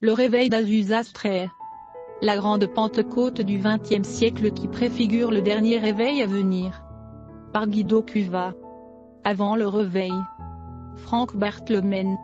Le réveil d'Azusa Street. La grande Pentecôte du XXe siècle qui préfigure le dernier réveil à venir. Par Guido Cuva. Avant le réveil. Frank Bartlemen.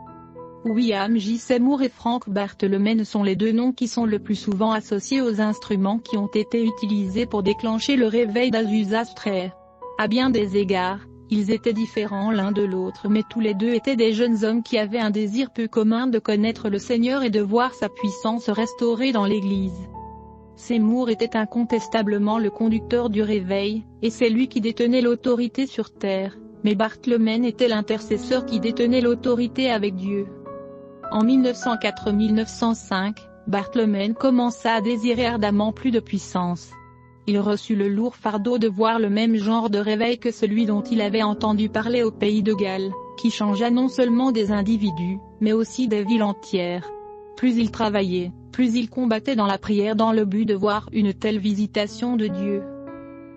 William J. Seymour et Frank Bartlemen sont les deux noms qui sont le plus souvent associés aux instruments qui ont été utilisés pour déclencher le réveil d'Azusa Street. À bien des égards, ils étaient différents l'un de l'autre mais tous les deux étaient des jeunes hommes qui avaient un désir peu commun de connaître le Seigneur et de voir sa puissance restaurée dans l'Église. Seymour était incontestablement le conducteur du réveil, et c'est lui qui détenait l'autorité sur terre, mais Bartlemen était l'intercesseur qui détenait l'autorité avec Dieu. En 1904-1905, Bartlemen commença à désirer ardemment plus de puissance. Il reçut le lourd fardeau de voir le même genre de réveil que celui dont il avait entendu parler au pays de Galles, qui changea non seulement des individus, mais aussi des villes entières. Plus il travaillait, plus il combattait dans la prière dans le but de voir une telle visitation de Dieu.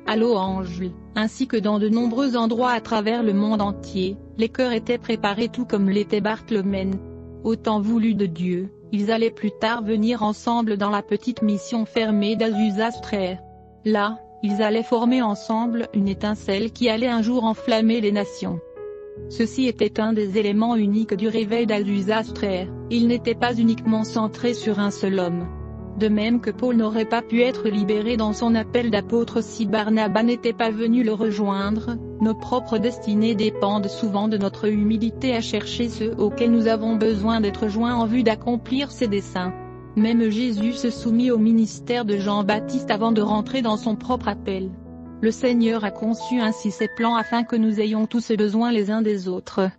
À Los Angeles, ainsi que dans de nombreux endroits à travers le monde entier, les cœurs étaient préparés tout comme l'était Bartlemen. Au temps voulu de Dieu, ils allaient plus tard venir ensemble dans la petite mission fermée d'Azusa Street. Là, ils allaient former ensemble une étincelle qui allait un jour enflammer les nations. Ceci était un des éléments uniques du réveil d'Azusa Street, il n'était pas uniquement centré sur un seul homme. De même que Paul n'aurait pas pu être libéré dans son appel d'apôtre si Barnabas n'était pas venu le rejoindre, nos propres destinées dépendent souvent de notre humilité à chercher ceux auxquels nous avons besoin d'être joints en vue d'accomplir ses desseins. Même Jésus se soumit au ministère de Jean-Baptiste avant de rentrer dans son propre appel. Le Seigneur a conçu ainsi ses plans afin que nous ayons tous besoin les uns des autres.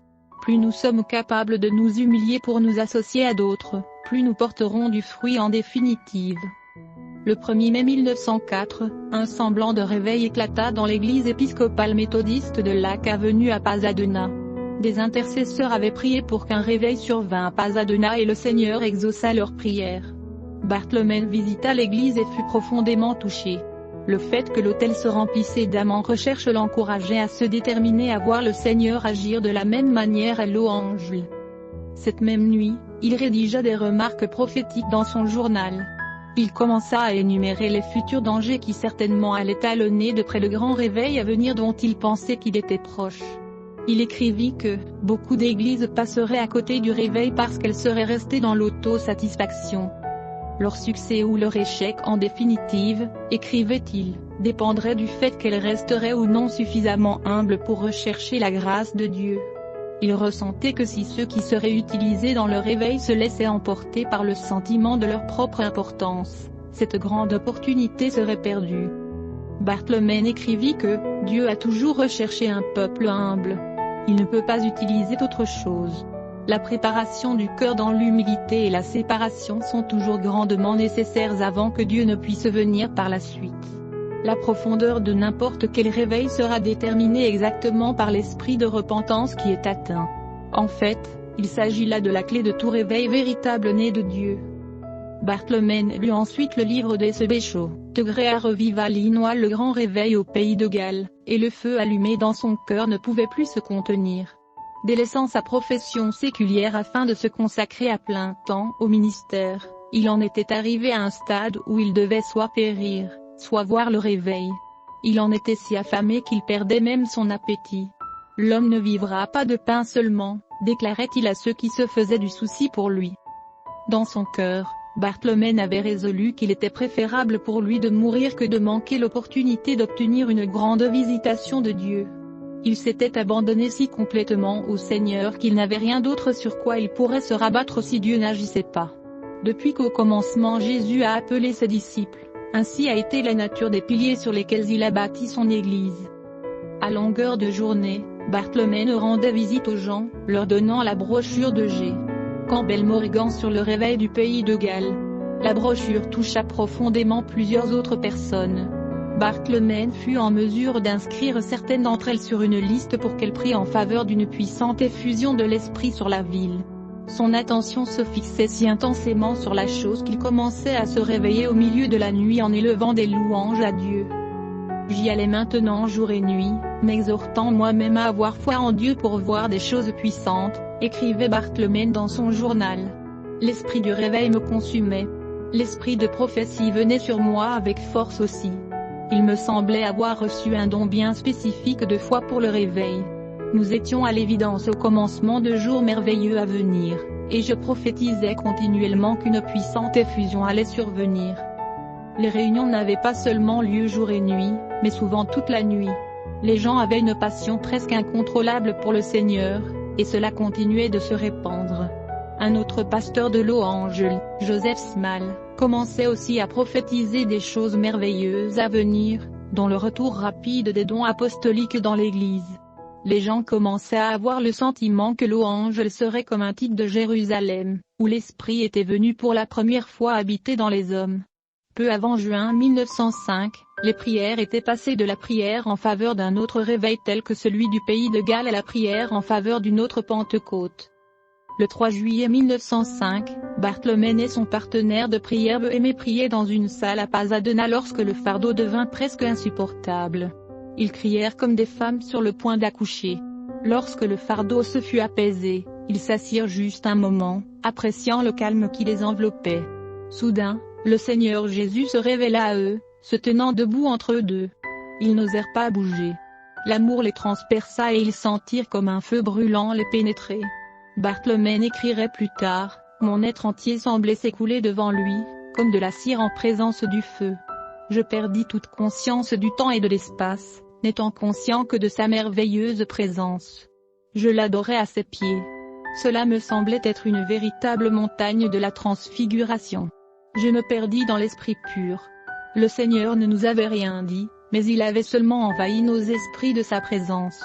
Plus nous sommes capables de nous humilier pour nous associer à d'autres, plus nous porterons du fruit en définitive. Le 1er mai 1904, un semblant de réveil éclata dans l'église épiscopale méthodiste de Lake Avenue à Pasadena. Des intercesseurs avaient prié pour qu'un réveil survînt à Pasadena et le Seigneur exauça leurs prières. Bartlemen visita l'église et fut profondément touché. Le fait que l'hôtel se remplissait d'âmes en recherche l'encourageait à se déterminer à voir le Seigneur agir de la même manière à Los Angeles. Cette même nuit, il rédigea des remarques prophétiques dans son journal. Il commença à énumérer les futurs dangers qui certainement allaient talonner de près le grand réveil à venir dont il pensait qu'il était proche. Il écrivit que « beaucoup d'églises passeraient à côté du réveil parce qu'elles seraient restées dans l'autosatisfaction. Leur succès ou leur échec en définitive, écrivait-il, dépendrait du fait qu'elles resteraient ou non suffisamment humbles pour rechercher la grâce de Dieu. » Il ressentait que si ceux qui seraient utilisés dans le réveil se laissaient emporter par le sentiment de leur propre importance, cette grande opportunité serait perdue. Bartlemen écrivit que « Dieu a toujours recherché un peuple humble. Il ne peut pas utiliser d'autre chose. La préparation du cœur dans l'humilité et la séparation sont toujours grandement nécessaires avant que Dieu ne puisse venir par la suite. La profondeur de n'importe quel réveil sera déterminée exactement par l'esprit de repentance qui est atteint. En fait, il s'agit là de la clé de tout réveil véritable né de Dieu. » Bartlemen lut ensuite le livre d'E.C.B. Shaw, de Grey Revival Illinois le grand réveil au pays de Galles, et le feu allumé dans son cœur ne pouvait plus se contenir. Délaissant sa profession séculière afin de se consacrer à plein temps au ministère, il en était arrivé à un stade où il devait soit périr, soit voir le réveil. Il en était si affamé qu'il perdait même son appétit. « L'homme ne vivra pas de pain seulement », déclarait-il à ceux qui se faisaient du souci pour lui. Dans son cœur, Bartlemen avait résolu qu'il était préférable pour lui de mourir que de manquer l'opportunité d'obtenir une grande visitation de Dieu. Il s'était abandonné si complètement au Seigneur qu'il n'avait rien d'autre sur quoi il pourrait se rabattre si Dieu n'agissait pas. Depuis qu'au commencement Jésus a appelé ses disciples, ainsi a été la nature des piliers sur lesquels il a bâti son Église. À longueur de journée, Bartlemen rendait visite aux gens, leur donnant la brochure de G. Campbell Morgan sur le réveil du pays de Galles. La brochure toucha profondément plusieurs autres personnes. Bartlemen fut en mesure d'inscrire certaines d'entre elles sur une liste pour qu'elles prient en faveur d'une puissante effusion de l'esprit sur la ville. Son attention se fixait si intensément sur la chose qu'il commençait à se réveiller au milieu de la nuit en élevant des louanges à Dieu. J'y allais maintenant jour et nuit, m'exhortant moi-même à avoir foi en Dieu pour voir des choses puissantes, écrivait Bartlemen dans son journal. L'esprit du réveil me consumait. L'esprit de prophétie venait sur moi avec force aussi. Il me semblait avoir reçu un don bien spécifique de foi pour le réveil. Nous étions à l'évidence au commencement de jours merveilleux à venir, et je prophétisais continuellement qu'une puissante effusion allait survenir. Les réunions n'avaient pas seulement lieu jour et nuit, mais souvent toute la nuit. Les gens avaient une passion presque incontrôlable pour le Seigneur, et cela continuait de se répandre. Un autre pasteur de louange, Joseph Small, commençait aussi à prophétiser des choses merveilleuses à venir, dont le retour rapide des dons apostoliques dans l'Église. Les gens commençaient à avoir le sentiment que Louange serait comme un type de Jérusalem, où l'Esprit était venu pour la première fois habiter dans les hommes. Peu avant juin 1905, les prières étaient passées de la prière en faveur d'un autre réveil tel que celui du pays de Galles à la prière en faveur d'une autre Pentecôte. Le 3 juillet 1905, Bartholomé et son partenaire de prière aimaient prier dans une salle à Pasadena lorsque le fardeau devint presque insupportable. Ils crièrent comme des femmes sur le point d'accoucher. Lorsque le fardeau se fut apaisé, ils s'assirent juste un moment, appréciant le calme qui les enveloppait. Soudain, le Seigneur Jésus se révéla à eux, se tenant debout entre eux deux. Ils n'osèrent pas bouger. L'amour les transperça et ils sentirent comme un feu brûlant les pénétrer. Bartholomé écrirait plus tard, « Mon être entier semblait s'écouler devant lui, comme de la cire en présence du feu. Je perdis toute conscience du temps et de l'espace, n'étant conscient que de sa merveilleuse présence. Je l'adorais à ses pieds. Cela me semblait être une véritable montagne de la transfiguration. Je me perdis dans l'esprit pur. Le Seigneur ne nous avait rien dit, mais il avait seulement envahi nos esprits de sa présence.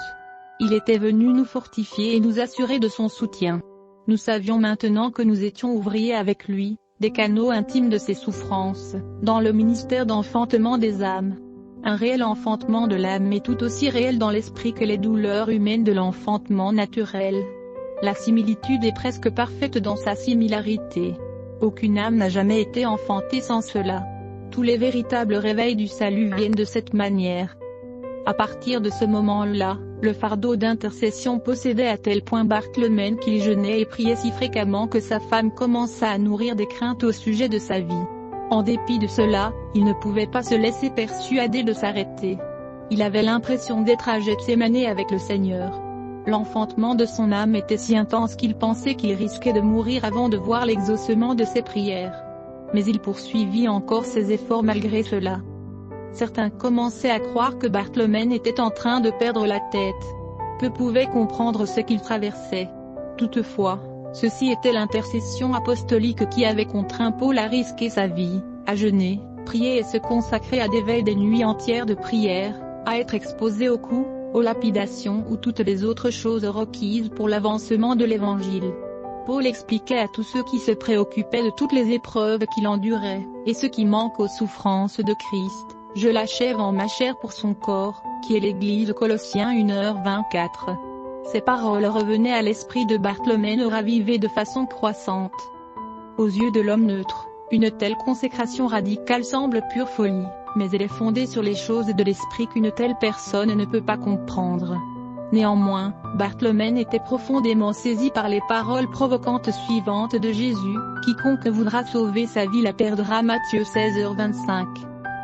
Il était venu nous fortifier et nous assurer de son soutien. Nous savions maintenant que nous étions ouvriers avec lui, des canaux intimes de ses souffrances, dans le ministère d'enfantement des âmes. Un réel enfantement de l'âme est tout aussi réel dans l'esprit que les douleurs humaines de l'enfantement naturel. La similitude est presque parfaite dans sa similarité. Aucune âme n'a jamais été enfantée sans cela. Tous les véritables réveils du salut viennent de cette manière. À partir de ce moment-là, le fardeau d'intercession possédait à tel point Bartholomé qu'il jeûnait et priait si fréquemment que sa femme commença à nourrir des craintes au sujet de sa vie. En dépit de cela, il ne pouvait pas se laisser persuader de s'arrêter. Il avait l'impression d'être à Gethsémane avec le Seigneur. L'enfantement de son âme était si intense qu'il pensait qu'il risquait de mourir avant de voir l'exaucement de ses prières. Mais il poursuivit encore ses efforts malgré cela. Certains commençaient à croire que Bartholomé était en train de perdre la tête. Peu pouvaient comprendre ce qu'il traversait. Toutefois, ceci était l'intercession apostolique qui avait contraint Paul à risquer sa vie, à jeûner, prier et se consacrer à des veilles des nuits entières de prière, à être exposé aux coups, aux lapidations ou toutes les autres choses requises pour l'avancement de l'Évangile. Paul expliquait à tous ceux qui se préoccupaient de toutes les épreuves qu'il endurait, et ceux qui manquent aux souffrances de Christ, « Je l'achève en ma chair pour son corps, qui est l'Église » Colossiens 1h24. Ces paroles revenaient à l'esprit de Bartholomé ravivé de façon croissante. Aux yeux de l'homme neutre, une telle consécration radicale semble pure folie, mais elle est fondée sur les choses de l'esprit qu'une telle personne ne peut pas comprendre. Néanmoins, Bartholomé était profondément saisi par les paroles provocantes suivantes de Jésus, « Quiconque voudra sauver sa vie la perdra » Matthieu 16h25.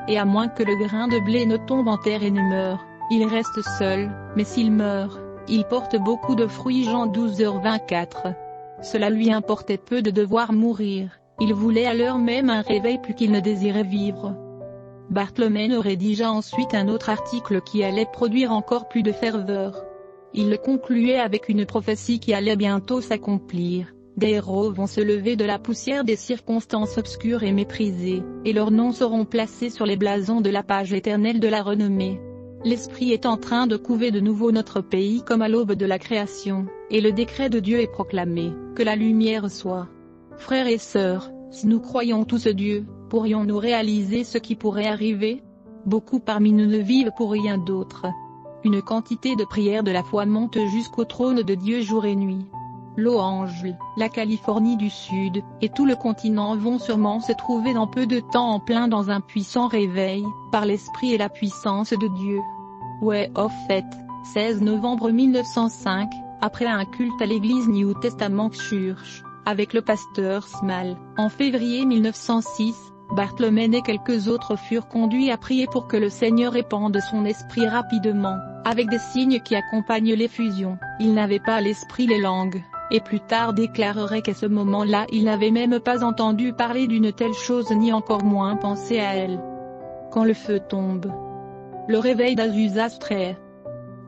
Et à moins que le grain de blé ne tombe en terre et ne meure, il reste seul, mais s'il meurt, il porte beaucoup de fruits Jean 12h24. Cela lui importait peu de devoir mourir, il voulait à l'heure même un réveil plus qu'il ne désirait vivre. Bartholomé rédigea ensuite un autre article qui allait produire encore plus de ferveur. Il le concluait avec une prophétie qui allait bientôt s'accomplir. Des héros vont se lever de la poussière des circonstances obscures et méprisées, et leurs noms seront placés sur les blasons de la page éternelle de la renommée. L'Esprit est en train de couver de nouveau notre pays comme à l'aube de la création, et le décret de Dieu est proclamé, que la lumière soit. Frères et sœurs, si nous croyons tous Dieu, pourrions-nous réaliser ce qui pourrait arriver? Beaucoup parmi nous ne vivent pour rien d'autre. Une quantité de prières de la foi monte jusqu'au trône de Dieu jour et nuit. Louange, la Californie du Sud, et tout le continent vont sûrement se trouver dans peu de temps en plein dans un puissant réveil, par l'Esprit et la puissance de Dieu. Ouais, au fait, 16 novembre 1905, après un culte à l'église New Testament Church, avec le pasteur Small. En février 1906, Barthelmène et quelques autres furent conduits à prier pour que le Seigneur répande son esprit rapidement, avec des signes qui accompagnent l'effusion. Il n'avait pas à l'esprit les langues, et plus tard déclarerait qu'à ce moment-là il n'avait même pas entendu parler d'une telle chose ni encore moins pensé à elle. Quand le feu tombe. Le réveil d'Azusa Street.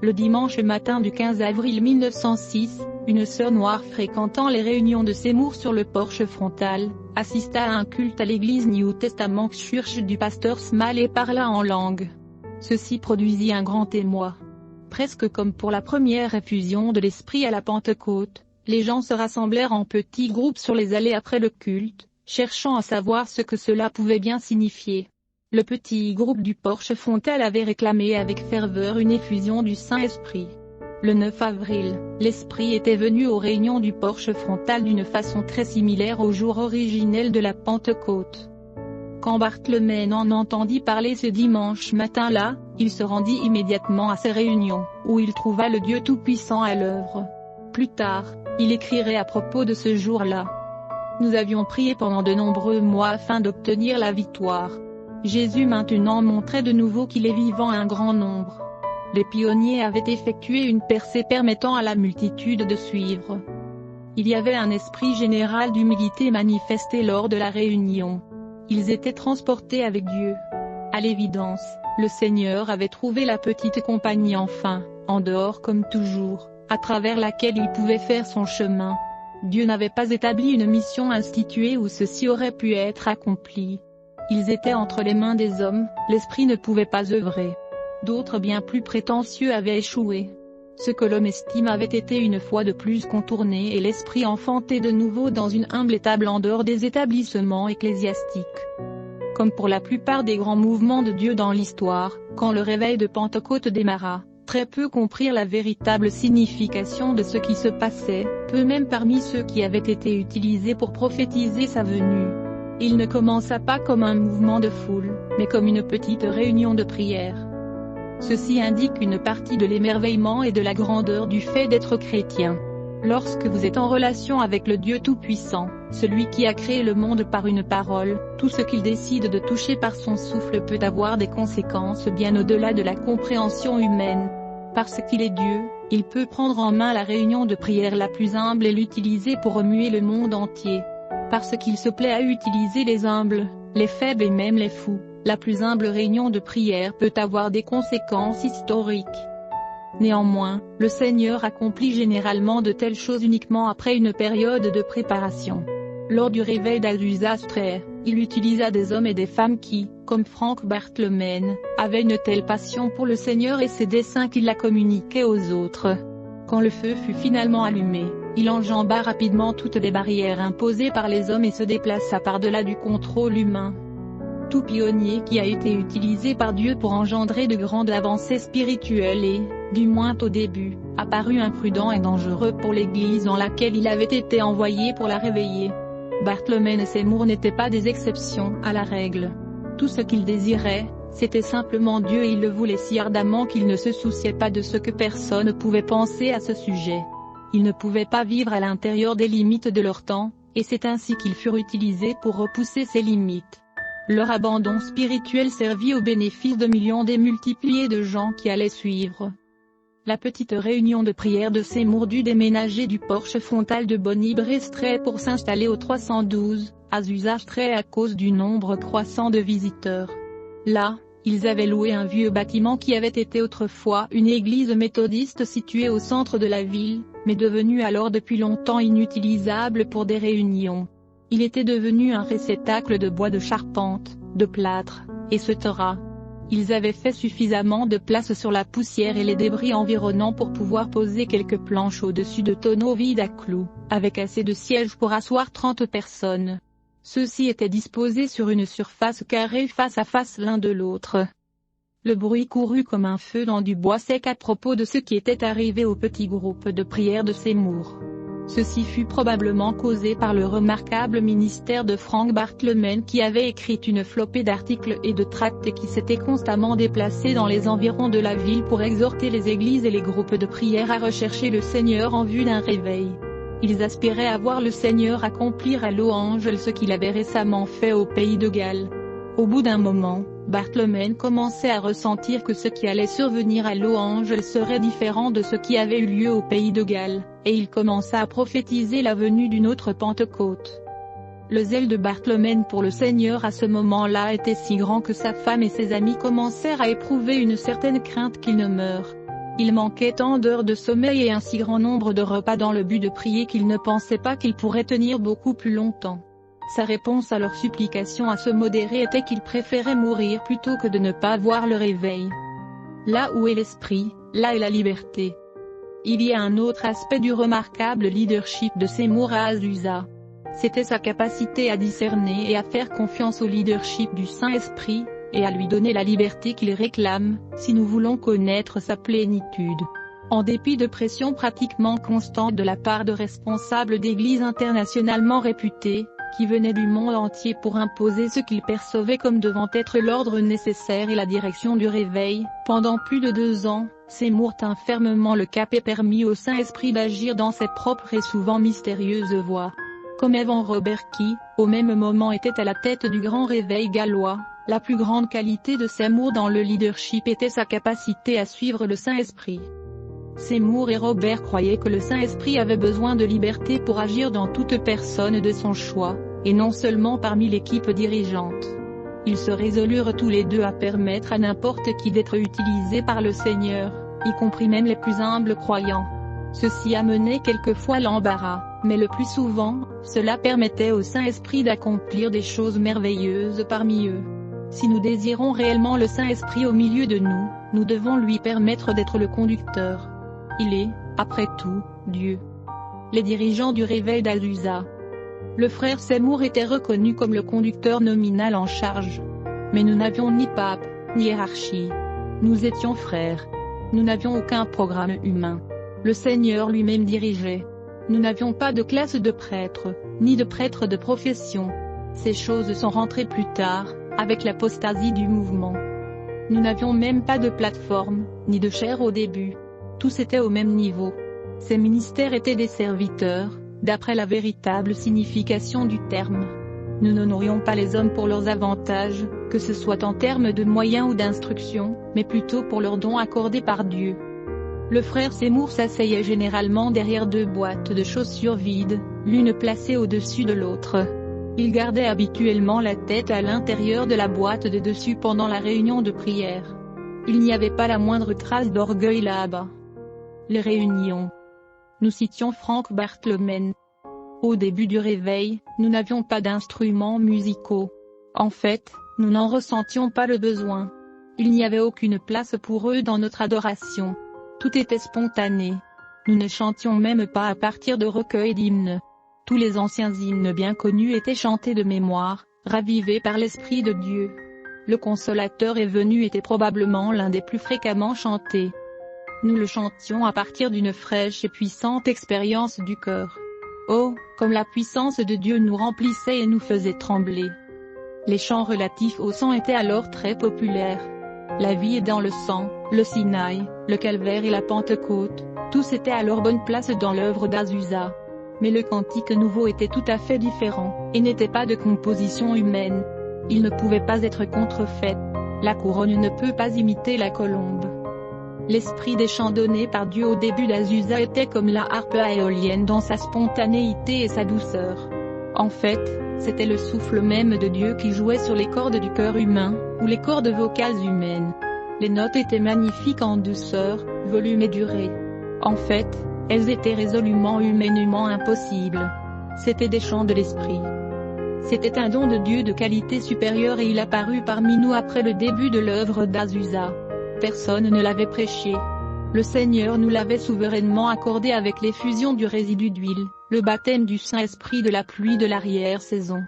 Le dimanche matin du 15 avril 1906, une sœur noire fréquentant les réunions de Seymour sur le porche frontal, assista à un culte à l'église New Testament Church du pasteur Small et parla en langue. Ceci produisit un grand émoi. Presque comme pour la première effusion de l'esprit à la Pentecôte, les gens se rassemblèrent en petits groupes sur les allées après le culte, cherchant à savoir ce que cela pouvait bien signifier. Le petit groupe du porche frontal avait réclamé avec ferveur une effusion du Saint-Esprit. Le 9 avril, l'Esprit était venu aux réunions du porche frontal d'une façon très similaire au jour originel de la Pentecôte. Quand Barthelmène en entendit parler ce dimanche matin-là, il se rendit immédiatement à ces réunions, où il trouva le Dieu Tout-Puissant à l'œuvre. Plus tard, il écrirait à propos de ce jour-là. Nous avions prié pendant de nombreux mois afin d'obtenir la victoire. Jésus maintenant montrait de nouveau qu'il est vivant à un grand nombre. Les pionniers avaient effectué une percée permettant à la multitude de suivre. Il y avait un esprit général d'humilité manifesté lors de la réunion. Ils étaient transportés avec Dieu. À l'évidence, le Seigneur avait trouvé la petite compagnie enfin, en dehors comme toujours, à travers laquelle il pouvait faire son chemin. Dieu n'avait pas établi une mission instituée où ceci aurait pu être accompli. Ils étaient entre les mains des hommes, l'esprit ne pouvait pas œuvrer. D'autres bien plus prétentieux avaient échoué. Ce que l'homme estime avait été une fois de plus contourné et l'esprit enfanté de nouveau dans une humble étable en dehors des établissements ecclésiastiques. Comme pour la plupart des grands mouvements de Dieu dans l'histoire, quand le réveil de Pentecôte démarra, très peu comprirent la véritable signification de ce qui se passait, peu même parmi ceux qui avaient été utilisés pour prophétiser sa venue. Il ne commença pas comme un mouvement de foule, mais comme une petite réunion de prière. Ceci indique une partie de l'émerveillement et de la grandeur du fait d'être chrétien. Lorsque vous êtes en relation avec le Dieu Tout-Puissant, celui qui a créé le monde par une parole, tout ce qu'il décide de toucher par son souffle peut avoir des conséquences bien au-delà de la compréhension humaine. Parce qu'il est Dieu, il peut prendre en main la réunion de prière la plus humble et l'utiliser pour remuer le monde entier. Parce qu'il se plaît à utiliser les humbles, les faibles et même les fous, la plus humble réunion de prière peut avoir des conséquences historiques. Néanmoins, le Seigneur accomplit généralement de telles choses uniquement après une période de préparation. Lors du réveil d'Azusa Street, il utilisa des hommes et des femmes qui, comme Frank Barthelmène, avaient une telle passion pour le Seigneur et ses desseins qu'il la communiquait aux autres. Quand le feu fut finalement allumé, il enjamba rapidement toutes les barrières imposées par les hommes et se déplaça par-delà du contrôle humain. Tout pionnier qui a été utilisé par Dieu pour engendrer de grandes avancées spirituelles et, du moins au début, apparut imprudent et dangereux pour l'Église dans laquelle il avait été envoyé pour la réveiller. Barthelmène et Seymour n'étaient pas des exceptions à la règle. Tout ce qu'ils désiraient, c'était simplement Dieu et ils le voulaient si ardemment qu'ils ne se souciaient pas de ce que personne pouvait penser à ce sujet. Ils ne pouvaient pas vivre à l'intérieur des limites de leur temps, et c'est ainsi qu'ils furent utilisés pour repousser ces limites. Leur abandon spirituel servit au bénéfice de millions démultipliés de gens qui allaient suivre. La petite réunion de prière de Seymour dut déménager du porche frontal de Bonnie Brae Street pour s'installer au 312, Azusa Street à cause du nombre croissant de visiteurs. Là, ils avaient loué un vieux bâtiment qui avait été autrefois une église méthodiste située au centre de la ville, mais devenu alors depuis longtemps inutilisable pour des réunions. Il était devenu un réceptacle de bois de charpente, de plâtre, etc. Ils avaient fait suffisamment de place sur la poussière et les débris environnants pour pouvoir poser quelques planches au-dessus de tonneaux vides à clous, avec assez de sièges pour asseoir 30 personnes. Ceux-ci étaient disposés sur une surface carrée face à face l'un de l'autre. Le bruit courut comme un feu dans du bois sec à propos de ce qui était arrivé au petit groupe de prière de Seymour. Ceci fut probablement causé par le remarquable ministère de Frank Barthelmène qui avait écrit une flopée d'articles et de tracts et qui s'était constamment déplacé dans les environs de la ville pour exhorter les églises et les groupes de prière à rechercher le Seigneur en vue d'un réveil. Ils aspiraient à voir le Seigneur accomplir à Los Angeles ce qu'il avait récemment fait au pays de Galles. Au bout d'un moment, Barthelmess commençait à ressentir que ce qui allait survenir à Los Angeles serait différent de ce qui avait eu lieu au pays de Galles, et il commença à prophétiser la venue d'une autre Pentecôte. Le zèle de Barthelmess pour le Seigneur à ce moment-là était si grand que sa femme et ses amis commencèrent à éprouver une certaine crainte qu'il ne meure. Il manquait tant d'heures de sommeil et un si grand nombre de repas dans le but de prier qu'il ne pensait pas qu'il pourrait tenir beaucoup plus longtemps. Sa réponse à leurs supplications à se modérer était qu'il préférait mourir plutôt que de ne pas voir le réveil. Là où est l'esprit, là est la liberté. Il y a un autre aspect du remarquable leadership de Seymour à Azusa. C'était sa capacité à discerner et à faire confiance au leadership du Saint-Esprit, et à lui donner la liberté qu'il réclame, si nous voulons connaître sa plénitude. En dépit de pressions pratiquement constantes de la part de responsables d'églises internationalement réputés, qui venaient du monde entier pour imposer ce qu'ils percevaient comme devant être l'ordre nécessaire et la direction du réveil, pendant plus de 2 ans, Seymour tint fermement le cap et permit au Saint-Esprit d'agir dans ses propres et souvent mystérieuses voies. Comme Evan Robert qui, au même moment était à la tête du grand réveil gallois, la plus grande qualité de Seymour dans le leadership était sa capacité à suivre le Saint-Esprit. Seymour et Robert croyaient que le Saint-Esprit avait besoin de liberté pour agir dans toute personne de son choix, et non seulement parmi l'équipe dirigeante. Ils se résolurent tous les deux à permettre à n'importe qui d'être utilisé par le Seigneur, y compris même les plus humbles croyants. Ceci amenait quelquefois l'embarras, mais le plus souvent, cela permettait au Saint-Esprit d'accomplir des choses merveilleuses parmi eux. Si nous désirons réellement le Saint-Esprit au milieu de nous, nous devons lui permettre d'être le conducteur. Il est, après tout, Dieu. Les dirigeants du réveil d'Azusa. Le frère Seymour était reconnu comme le conducteur nominal en charge. Mais nous n'avions ni pape, ni hiérarchie. Nous étions frères. Nous n'avions aucun programme humain. Le Seigneur lui-même dirigeait. Nous n'avions pas de classe de prêtres, ni de prêtres de profession. Ces choses sont rentrées plus tard, avec l'apostasie du mouvement. Nous n'avions même pas de plateforme, ni de chair au début. Tous étaient au même niveau. Ces ministères étaient des serviteurs, d'après la véritable signification du terme. Nous n'honorions pas les hommes pour leurs avantages, que ce soit en termes de moyens ou d'instruction, mais plutôt pour leurs dons accordés par Dieu. Le frère Seymour s'asseyait généralement derrière 2 boîtes de chaussures vides, l'une placée au-dessus de l'autre. Il gardait habituellement la tête à l'intérieur de la boîte de dessus pendant la réunion de prière. Il n'y avait pas la moindre trace d'orgueil là-bas. Les réunions. Nous citions Frank Barthelmess. Au début du réveil, nous n'avions pas d'instruments musicaux. En fait, nous n'en ressentions pas le besoin. Il n'y avait aucune place pour eux dans notre adoration. Tout était spontané. Nous ne chantions même pas à partir de recueils d'hymnes. Tous les anciens hymnes bien connus étaient chantés de mémoire, ravivés par l'Esprit de Dieu. Le Consolateur est venu était probablement l'un des plus fréquemment chantés. Nous le chantions à partir d'une fraîche et puissante expérience du cœur. Oh, comme la puissance de Dieu nous remplissait et nous faisait trembler. Les chants relatifs au sang étaient alors très populaires. La vie est dans le sang, le Sinaï, le Calvaire et la Pentecôte, tous étaient à leur bonne place dans l'œuvre d'Azusa. Mais le cantique nouveau était tout à fait différent, et n'était pas de composition humaine. Il ne pouvait pas être contrefait. La couronne ne peut pas imiter la colombe. L'esprit des chants donnés par Dieu au début d'Azusa était comme la harpe éolienne dans sa spontanéité et sa douceur. En fait, c'était le souffle même de Dieu qui jouait sur les cordes du cœur humain, ou les cordes vocales humaines. Les notes étaient magnifiques en douceur, volume et durée. En fait, elles étaient résolument humainement impossibles. C'étaient des chants de l'esprit. C'était un don de Dieu de qualité supérieure et il apparut parmi nous après le début de l'œuvre d'Azusa. Personne ne l'avait prêché. Le Seigneur nous l'avait souverainement accordé avec l'effusion du résidu d'huile, le baptême du Saint-Esprit de la pluie de l'arrière-saison.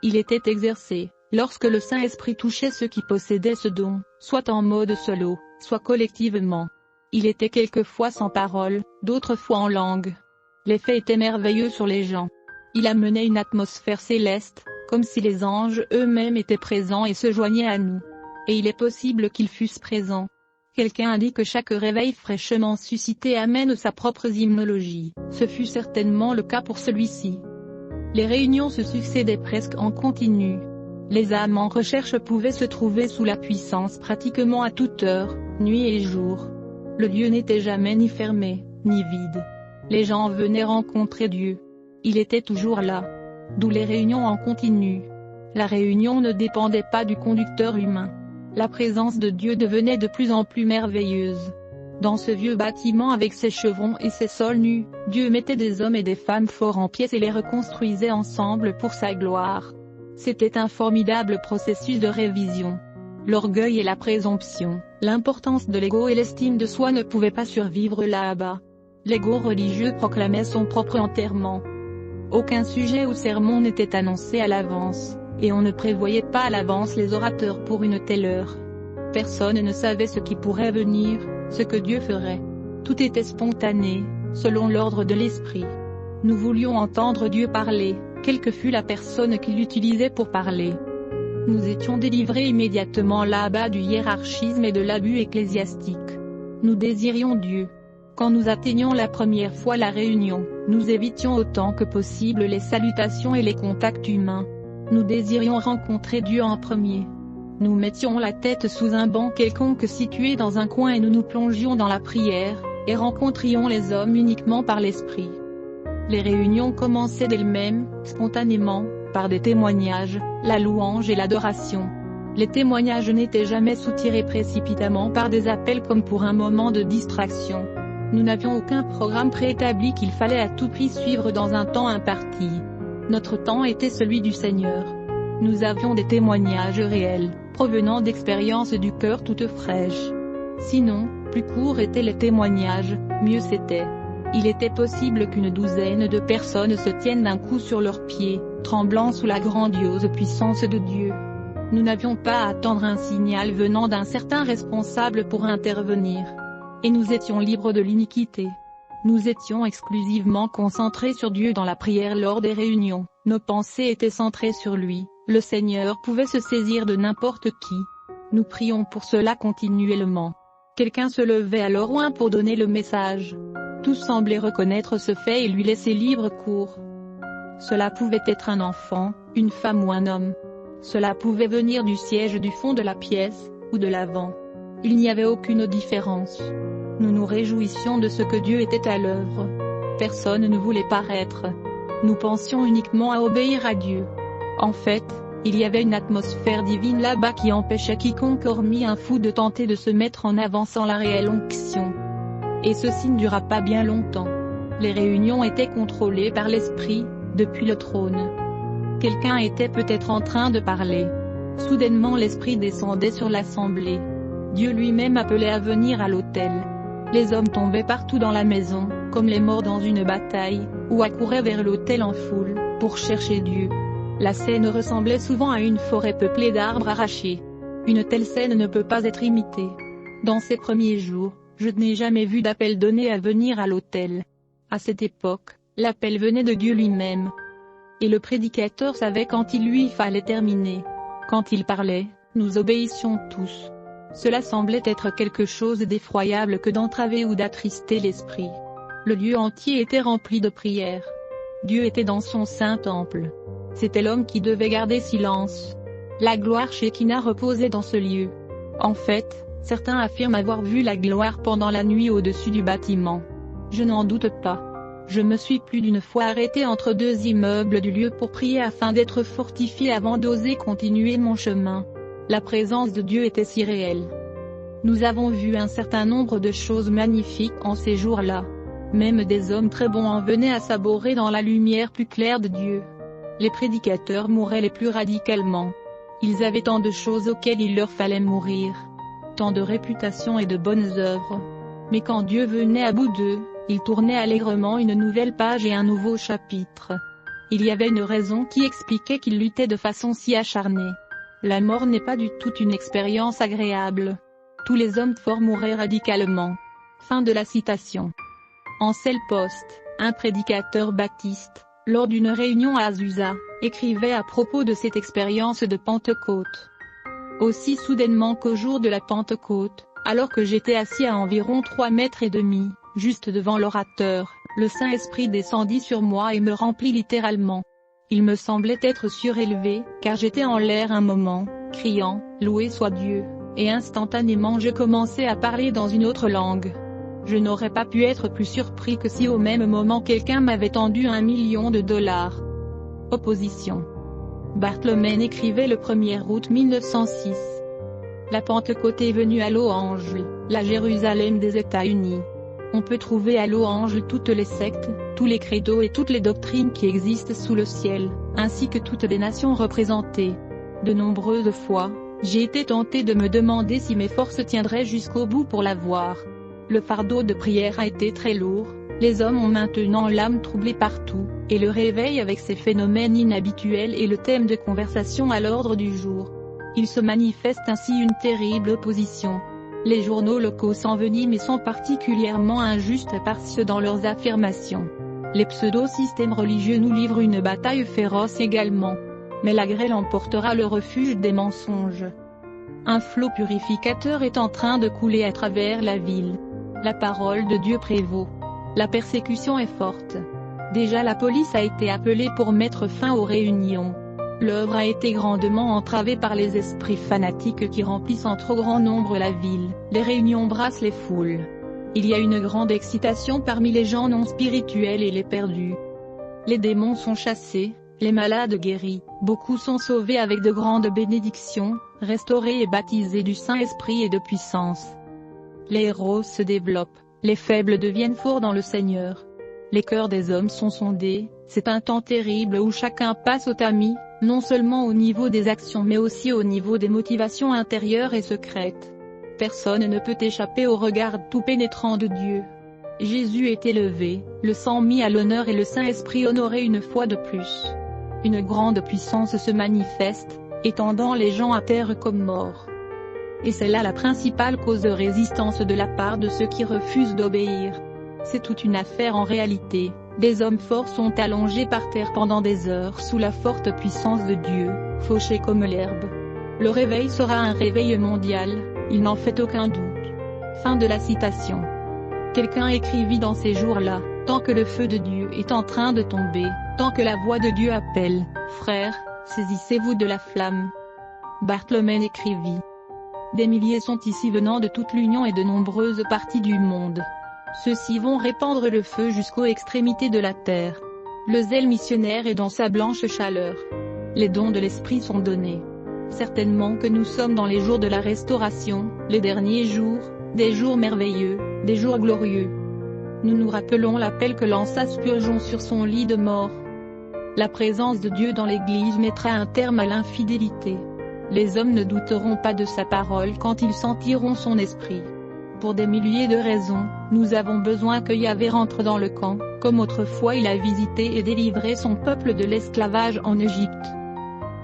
Il était exercé, lorsque le Saint-Esprit touchait ceux qui possédaient ce don, soit en mode solo, soit collectivement. Il était quelquefois sans parole, d'autres fois en langue. L'effet était merveilleux sur les gens. Il amenait une atmosphère céleste, comme si les anges eux-mêmes étaient présents et se joignaient à nous. Et il est possible qu'ils fussent présents. Quelqu'un a dit que chaque réveil fraîchement suscité amène sa propre hymnologie. Ce fut certainement le cas pour celui-ci. Les réunions se succédaient presque en continu. Les âmes en recherche pouvaient se trouver sous la puissance pratiquement à toute heure, nuit et jour. Le lieu n'était jamais ni fermé, ni vide. Les gens venaient rencontrer Dieu. Il était toujours là. D'où les réunions en continu. La réunion ne dépendait pas du conducteur humain. La présence de Dieu devenait de plus en plus merveilleuse. Dans ce vieux bâtiment avec ses chevrons et ses sols nus, Dieu mettait des hommes et des femmes forts en pièces et les reconstruisait ensemble pour sa gloire. C'était un formidable processus de révision. L'orgueil et la présomption, l'importance de l'ego et l'estime de soi ne pouvaient pas survivre là-bas. L'ego religieux proclamait son propre enterrement. Aucun sujet ou sermon n'était annoncé à l'avance, et on ne prévoyait pas à l'avance les orateurs pour une telle heure. Personne ne savait ce qui pourrait venir, ce que Dieu ferait. Tout était spontané, selon l'ordre de l'Esprit. Nous voulions entendre Dieu parler, quelle que fût la personne qui l'utilisait pour parler. Nous étions délivrés immédiatement là-bas du hiérarchisme et de l'abus ecclésiastique. Nous désirions Dieu. Quand nous atteignions la première fois la réunion, nous évitions autant que possible les salutations et les contacts humains. Nous désirions rencontrer Dieu en premier. Nous mettions la tête sous un banc quelconque situé dans un coin et nous nous plongions dans la prière, et rencontrions les hommes uniquement par l'Esprit. Les réunions commençaient d'elles-mêmes, spontanément, par des témoignages, la louange et l'adoration. Les témoignages n'étaient jamais soutirés précipitamment par des appels comme pour un moment de distraction. Nous n'avions aucun programme préétabli qu'il fallait à tout prix suivre dans un temps imparti. Notre temps était celui du Seigneur. Nous avions des témoignages réels, provenant d'expériences du cœur toutes fraîches. Sinon, plus courts étaient les témoignages, mieux c'était. Il était possible qu'une douzaine de personnes se tiennent d'un coup sur leurs pieds, tremblant sous la grandiose puissance de Dieu. Nous n'avions pas à attendre un signal venant d'un certain responsable pour intervenir. Et nous étions libres de l'iniquité. Nous étions exclusivement concentrés sur Dieu dans la prière lors des réunions, nos pensées étaient centrées sur lui, le Seigneur pouvait se saisir de n'importe qui. Nous prions pour cela continuellement. Quelqu'un se levait alors loin pour donner le message. Tous semblaient reconnaître ce fait et lui laisser libre cours. Cela pouvait être un enfant, une femme ou un homme. Cela pouvait venir du siège du fond de la pièce, ou de l'avant. Il n'y avait aucune différence. Nous nous réjouissions de ce que Dieu était à l'œuvre. Personne ne voulait paraître. Nous pensions uniquement à obéir à Dieu. En fait, il y avait une atmosphère divine là-bas qui empêchait quiconque hormis un fou de tenter de se mettre en avant sans la réelle onction. Et ceci ne dura pas bien longtemps. Les réunions étaient contrôlées par l'Esprit, depuis le trône. Quelqu'un était peut-être en train de parler. Soudainement l'Esprit descendait sur l'assemblée. Dieu lui-même appelait à venir à l'autel. Les hommes tombaient partout dans la maison, comme les morts dans une bataille, ou accouraient vers l'autel en foule, pour chercher Dieu. La scène ressemblait souvent à une forêt peuplée d'arbres arrachés. Une telle scène ne peut pas être imitée. Dans ces premiers jours, je n'ai jamais vu d'appel donné à venir à l'autel. À cette époque, l'appel venait de Dieu lui-même. Et le prédicateur savait quand il lui fallait terminer. Quand il parlait, nous obéissions tous. Cela semblait être quelque chose d'effroyable que d'entraver ou d'attrister l'esprit. Le lieu entier était rempli de prières. Dieu était dans son saint temple. C'était l'homme qui devait garder silence. La gloire Shekinah reposait dans ce lieu. En fait, certains affirment avoir vu la gloire pendant la nuit au-dessus du bâtiment. Je n'en doute pas. Je me suis plus d'une fois arrêté entre deux immeubles du lieu pour prier afin d'être fortifié avant d'oser continuer mon chemin. La présence de Dieu était si réelle. Nous avons vu un certain nombre de choses magnifiques en ces jours-là. Même des hommes très bons en venaient à s'abeurer dans la lumière plus claire de Dieu. Les prédicateurs mouraient les plus radicalement. Ils avaient tant de choses auxquelles il leur fallait mourir. Tant de réputation et de bonnes œuvres. Mais quand Dieu venait à bout d'eux, il tournait allègrement une nouvelle page et un nouveau chapitre. Il y avait une raison qui expliquait qu'il luttait de façon si acharnée. La mort n'est pas du tout une expérience agréable. Tous les hommes forts mouraient radicalement. Fin de la citation. Ansel Post, un prédicateur baptiste, lors d'une réunion à Azusa, écrivait à propos de cette expérience de Pentecôte. Aussi soudainement qu'au jour de la Pentecôte, Alors que j'étais assis à environ 3,5 mètres, juste devant l'orateur, le Saint-Esprit descendit sur moi et me remplit littéralement. Il me semblait être surélevé, car j'étais en l'air un moment, criant « Loué soit Dieu », et instantanément je commençais à parler dans une autre langue. Je n'aurais pas pu être plus surpris que si au même moment quelqu'un m'avait tendu $1 million. Opposition. Barthelmen écrivait le 1er août 1906. La Pentecôte est venue à Los Angeles, la Jérusalem des États-Unis. On peut trouver à Los Angeles toutes les sectes, tous les credos et toutes les doctrines qui existent sous le ciel, ainsi que toutes les nations représentées. De nombreuses fois, j'ai été tenté de me demander si mes forces tiendraient jusqu'au bout pour la voir. Le fardeau de prière a été très lourd, les hommes ont maintenant l'âme troublée partout, et le réveil avec ces phénomènes inhabituels est le thème de conversation à l'ordre du jour. Il se manifeste ainsi une terrible opposition. Les journaux locaux s'enveniment et sont particulièrement injustes et partiaux dans leurs affirmations. Les pseudo-systèmes religieux nous livrent une bataille féroce également. Mais la grêle emportera le refuge des mensonges. Un flot purificateur est en train de couler à travers la ville. La parole de Dieu prévaut. La persécution est forte. Déjà la police a été appelée pour mettre fin aux réunions. L'œuvre a été grandement entravée par les esprits fanatiques qui remplissent en trop grand nombre la ville. Les réunions brassent les foules. Il y a une grande excitation parmi les gens non spirituels et les perdus. Les démons sont chassés, les malades guéris, beaucoup sont sauvés avec de grandes bénédictions, restaurés et baptisés du Saint-Esprit et de puissance. Les héros se développent, les faibles deviennent forts dans le Seigneur. Les cœurs des hommes sont sondés, c'est un temps terrible où chacun passe au tamis, non seulement au niveau des actions mais aussi au niveau des motivations intérieures et secrètes. Personne ne peut échapper au regard tout pénétrant de Dieu. Jésus est élevé, le sang mis à l'honneur et le Saint-Esprit honoré une fois de plus. Une grande puissance se manifeste, étendant les gens à terre comme morts. Et c'est là la principale cause de résistance de la part de ceux qui refusent d'obéir. C'est toute une affaire en réalité. Des hommes forts sont allongés par terre pendant des heures sous la forte puissance de Dieu, fauchés comme l'herbe. Le réveil sera un réveil mondial, il n'en fait aucun doute. Fin de la citation. Quelqu'un écrivit dans ces jours-là, tant que le feu de Dieu est en train de tomber, tant que la voix de Dieu appelle, frères, saisissez-vous de la flamme. Barthelmen écrivit. Des milliers sont ici venant de toute l'Union et de nombreuses parties du monde. Ceux-ci vont répandre le feu jusqu'aux extrémités de la terre. Le zèle missionnaire est dans sa blanche chaleur. Les dons de l'Esprit sont donnés. Certainement que nous sommes dans les jours de la restauration, les derniers jours, des jours merveilleux, des jours glorieux. Nous nous rappelons l'appel que lança Spurgeon sur son lit de mort. La présence de Dieu dans l'Église mettra un terme à l'infidélité. Les hommes ne douteront pas de sa parole quand ils sentiront son esprit. Pour des milliers de raisons, nous avons besoin que Yahvé rentre dans le camp, comme autrefois il a visité et délivré son peuple de l'esclavage en Égypte.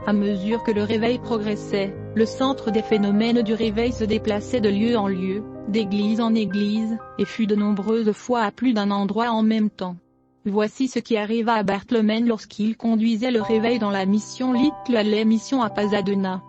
À mesure que le réveil progressait, le centre des phénomènes du réveil se déplaçait de lieu en lieu, d'église en église, et fut de nombreuses fois à plus d'un endroit en même temps. Voici ce qui arriva à Barthelmen lorsqu'il conduisait le réveil dans la mission Little Alley Mission à Pasadena.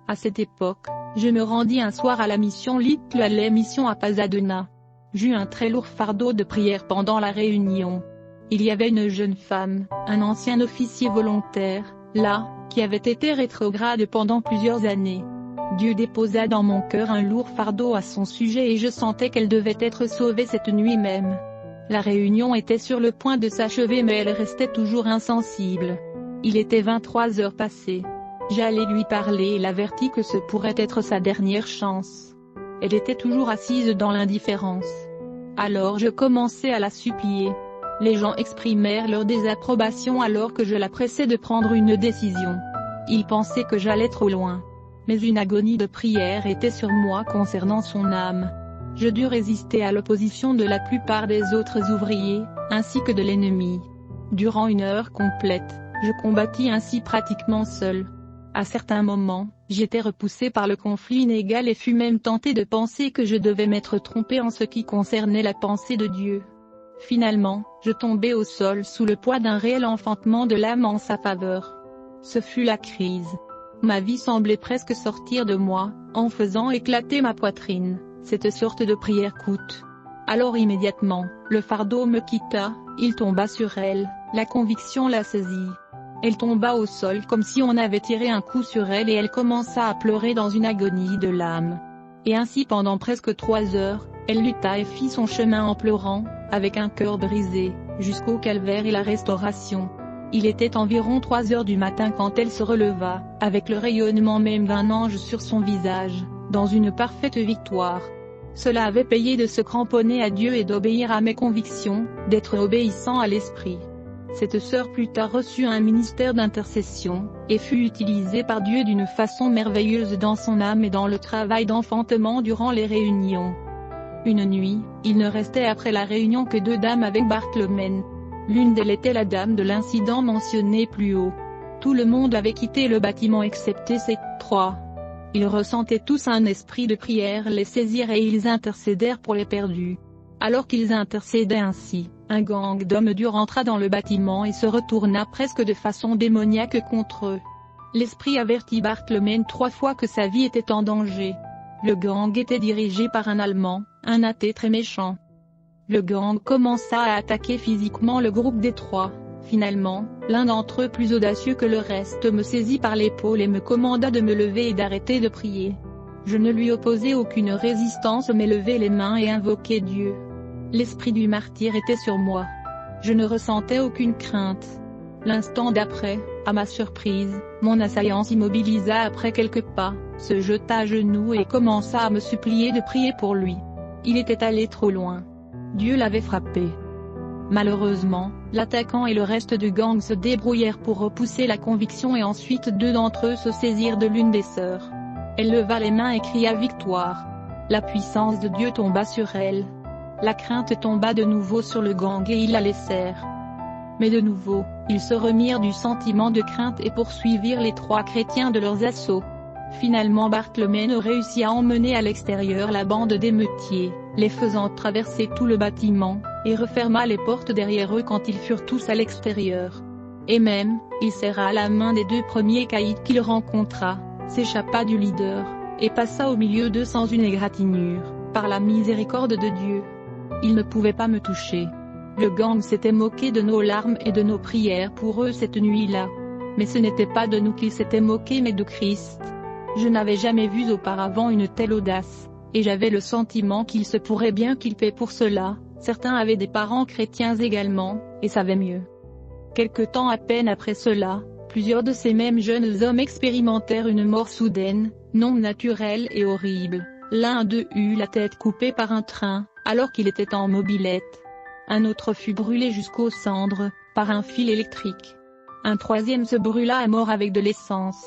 À cette époque, je me rendis un soir à la mission Little Alley Mission à Pasadena. J'eus un très lourd fardeau de prière pendant la réunion. Il y avait une jeune femme, un ancien officier volontaire, là, qui avait été rétrograde pendant plusieurs années. Dieu déposa dans mon cœur un lourd fardeau à son sujet et je sentais qu'elle devait être sauvée cette nuit même. La réunion était sur le point de s'achever mais elle restait toujours insensible. Il était 23 heures passées. J'allais lui parler et l'avertis que ce pourrait être sa dernière chance. Elle était toujours assise dans l'indifférence. Alors je commençai à la supplier. Les gens exprimèrent leur désapprobation alors que je la pressais de prendre une décision. Ils pensaient que j'allais trop loin. Mais une agonie de prière était sur moi concernant son âme. Je dus résister à l'opposition de la plupart des autres ouvriers, ainsi que de l'ennemi. Durant 1 heure complète, je combattis ainsi pratiquement seul. À certains moments, j'étais repoussé par le conflit inégal et fus même tenté de penser que je devais m'être trompé en ce qui concernait la pensée de Dieu. Finalement, je tombai au sol sous le poids d'un réel enfantement de l'âme en sa faveur. Ce fut la crise. Ma vie semblait presque sortir de moi, en faisant éclater ma poitrine. Cette sorte de prière coûte. Alors immédiatement, le fardeau me quitta, il tomba sur elle, la conviction la saisit. Elle tomba au sol comme si on avait tiré un coup sur elle et elle commença à pleurer dans une agonie de l'âme. Et ainsi pendant presque 3 heures, elle lutta et fit son chemin en pleurant, avec un cœur brisé, jusqu'au calvaire et la restauration. Il était environ 3 heures du matin quand elle se releva, avec le rayonnement même d'un ange sur son visage, dans une parfaite victoire. Cela avait payé de se cramponner à Dieu et d'obéir à mes convictions, d'être obéissant à l'Esprit. Cette sœur plus tard reçut un ministère d'intercession, et fut utilisée par Dieu d'une façon merveilleuse dans son âme et dans le travail d'enfantement durant les réunions. Une nuit, il ne restait après la réunion que 2 dames avec Barthelmène. L'une d'elles était la dame de l'incident mentionné plus haut. Tout le monde avait quitté le bâtiment excepté ces 3. Ils ressentaient tous un esprit de prière les saisir et ils intercédèrent pour les perdus. Alors qu'ils intercédaient ainsi, un gang d'hommes durs entra dans le bâtiment et se retourna presque de façon démoniaque contre eux. L'esprit avertit Barthelmène 3 fois que sa vie était en danger. Le gang était dirigé par un Allemand, un athée très méchant. Le gang commença à attaquer physiquement le groupe des 3. Finalement, l'un d'entre eux plus audacieux que le reste me saisit par l'épaule et me commanda de me lever et d'arrêter de prier. Je ne lui opposai aucune résistance mais levai les mains et invoquai Dieu. L'esprit du martyr était sur moi. Je ne ressentais aucune crainte. L'instant d'après, à ma surprise, mon assaillant s'immobilisa après quelques pas, se jeta à genoux et commença à me supplier de prier pour lui. Il était allé trop loin. Dieu l'avait frappé. Malheureusement, l'attaquant et le reste du gang se débrouillèrent pour repousser la conviction et ensuite 2 d'entre eux se saisirent de l'une des sœurs. Elle leva les mains et cria victoire. La puissance de Dieu tomba sur elle. La crainte tomba de nouveau sur le gang et ils la laissèrent. Mais de nouveau, ils se remirent du sentiment de crainte et poursuivirent les 3 chrétiens de leurs assauts. Finalement Barthelmène réussit à emmener à l'extérieur la bande d'émeutiers, les faisant traverser tout le bâtiment, et referma les portes derrière eux quand ils furent tous à l'extérieur. Et même, il serra la main des 2 premiers caïds qu'il rencontra, s'échappa du leader, et passa au milieu d'eux sans une égratignure, par la miséricorde de Dieu. Il ne pouvait pas me toucher. Le gang s'était moqué de nos larmes et de nos prières pour eux cette nuit-là. Mais ce n'était pas de nous qu'ils s'étaient moqués mais de Christ. Je n'avais jamais vu auparavant une telle audace, et j'avais le sentiment qu'il se pourrait bien qu'ils paient pour cela. Certains avaient des parents chrétiens également, et savaient mieux. Quelque temps à peine après cela, plusieurs de ces mêmes jeunes hommes expérimentèrent une mort soudaine, non naturelle et horrible. L'un d'eux eut la tête coupée par un train, alors qu'il était en mobilette. Un autre fut brûlé jusqu'aux cendres, par un fil électrique. Un troisième se brûla à mort avec de l'essence.